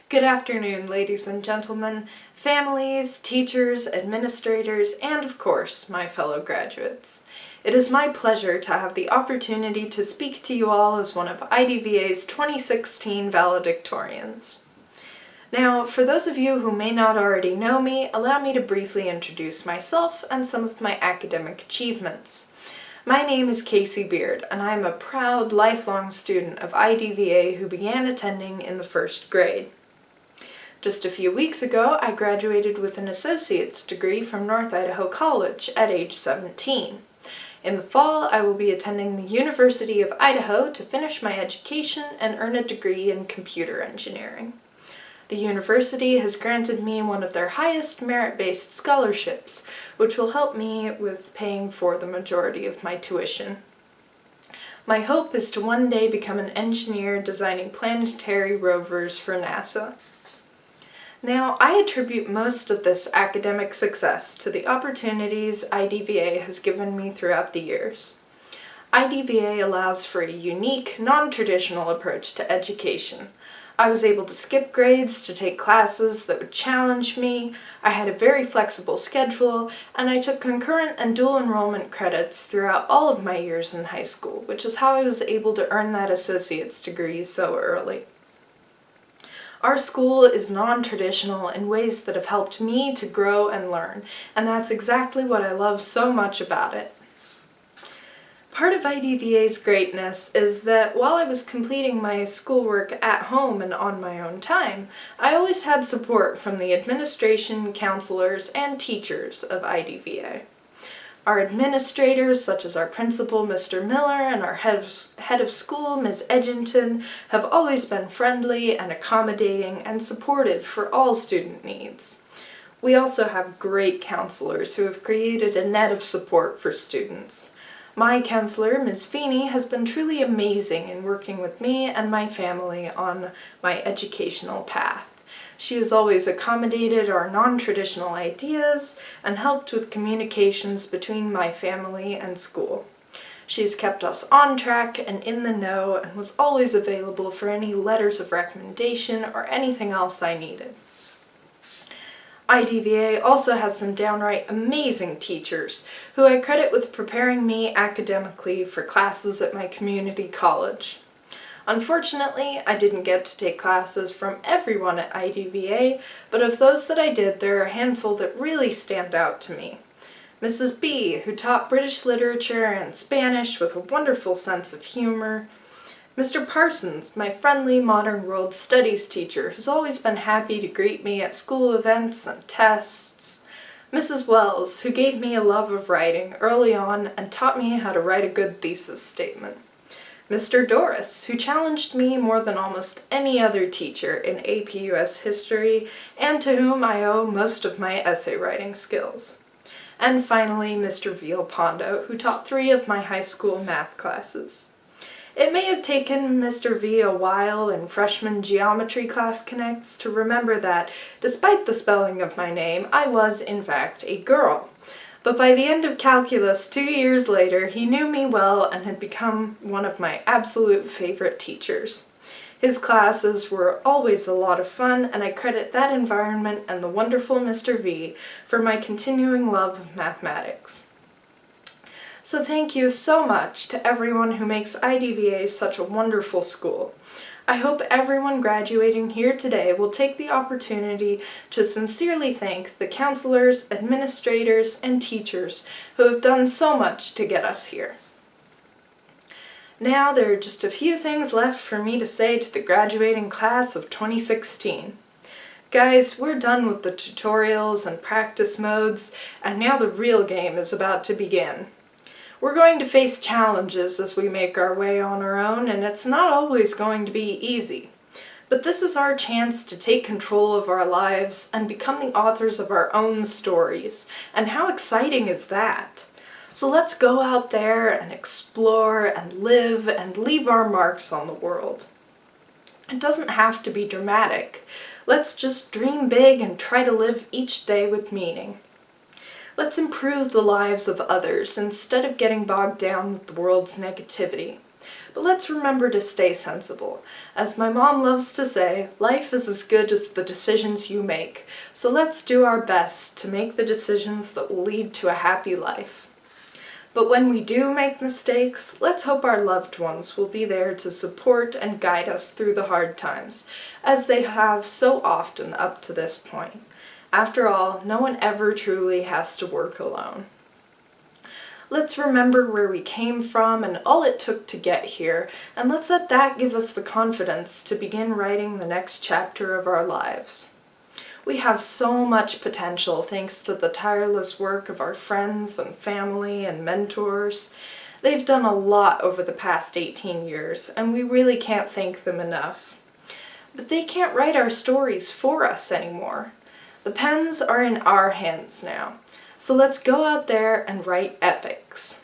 Good afternoon, ladies and gentlemen, families, teachers, administrators, and of course, my fellow graduates. It is my pleasure to have the opportunity to speak to you all as one of IDVA's 2016 valedictorians. Now, for those of you who may not already know me, allow me to briefly introduce myself and some of my academic achievements. My name is Casey Beard, and I am a proud, lifelong student of IDVA who began attending in the first grade. Just a few weeks ago, I graduated with an associate's degree from North Idaho College at age 17. In the fall, I will be attending the University of Idaho to finish my education and earn a degree in computer engineering. The university has granted me one of their highest merit-based scholarships, which will help me with paying for the majority of my tuition. My hope is to one day become an engineer designing planetary rovers for NASA. Now, I attribute most of this academic success to the opportunities IDVA has given me throughout the years. IDVA allows for a unique, non-traditional approach to education. I was able to skip grades to take classes that would challenge me, I had a very flexible schedule, and I took concurrent and dual enrollment credits throughout all of my years in high school, which is how I was able to earn that associate's degree so early. Our school is non-traditional in ways that have helped me to grow and learn, and that's exactly what I love so much about it. Part of IDVA's greatness is that while I was completing my schoolwork at home and on my own time, I always had support from the administration, counselors, and teachers of IDVA. Our administrators, such as our principal, Mr. Miller, and our head of school, Ms. Edgington, have always been friendly and accommodating and supportive for all student needs. We also have great counselors who have created a net of support for students. My counselor, Ms. Feeney, has been truly amazing in working with me and my family on my educational path. She has always accommodated our non-traditional ideas and helped with communications between my family and school. She has kept us on track and in the know and was always available for any letters of recommendation or anything else I needed. IDVA also has some downright amazing teachers who I credit with preparing me academically for classes at my community college. Unfortunately, I didn't get to take classes from everyone at IDVA, but of those that I did, there are a handful that really stand out to me. Mrs. B, who taught British literature and Spanish with a wonderful sense of humor. Mr. Parsons, my friendly modern world studies teacher, who's always been happy to greet me at school events and tests. Mrs. Wells, who gave me a love of writing early on and taught me how to write a good thesis statement. Mr. Doris, who challenged me more than almost any other teacher in AP US history, and to whom I owe most of my essay writing skills. And finally, Mr. Villalpando, who taught 3 of my high school math classes. It may have taken Mr. V a while in freshman geometry class connects to remember that, despite the spelling of my name, I was, in fact, a girl. But by the end of calculus 2 years later, he knew me well and had become one of my absolute favorite teachers. His classes were always a lot of fun, and I credit that environment and the wonderful Mr. V for my continuing love of mathematics. So thank you so much to everyone who makes IDVA such a wonderful school. I hope everyone graduating here today will take the opportunity to sincerely thank the counselors, administrators, and teachers who have done so much to get us here. Now there are just a few things left for me to say to the graduating class of 2016. Guys, we're done with the tutorials and practice modes, and now the real game is about to begin. We're going to face challenges as we make our way on our own, and it's not always going to be easy. But this is our chance to take control of our lives and become the authors of our own stories. And how exciting is that? So let's go out there and explore and live and leave our marks on the world. It doesn't have to be dramatic. Let's just dream big and try to live each day with meaning. Let's improve the lives of others instead of getting bogged down with the world's negativity. but let's remember to stay sensible. As my mom loves to say, life is as good as the decisions you make, so let's do our best to make the decisions that will lead to a happy life. But when we do make mistakes, let's hope our loved ones will be there to support and guide us through the hard times, as they have so often up to this point. After all, no one ever truly has to work alone. Let's remember where we came from and all it took to get here, and let's let that give us the confidence to begin writing the next chapter of our lives. We have so much potential thanks to the tireless work of our friends and family and mentors. They've done a lot over the past 18 years, and we really can't thank them enough. But they can't write our stories for us anymore. The pens are in our hands now. So let's go out there and write epics.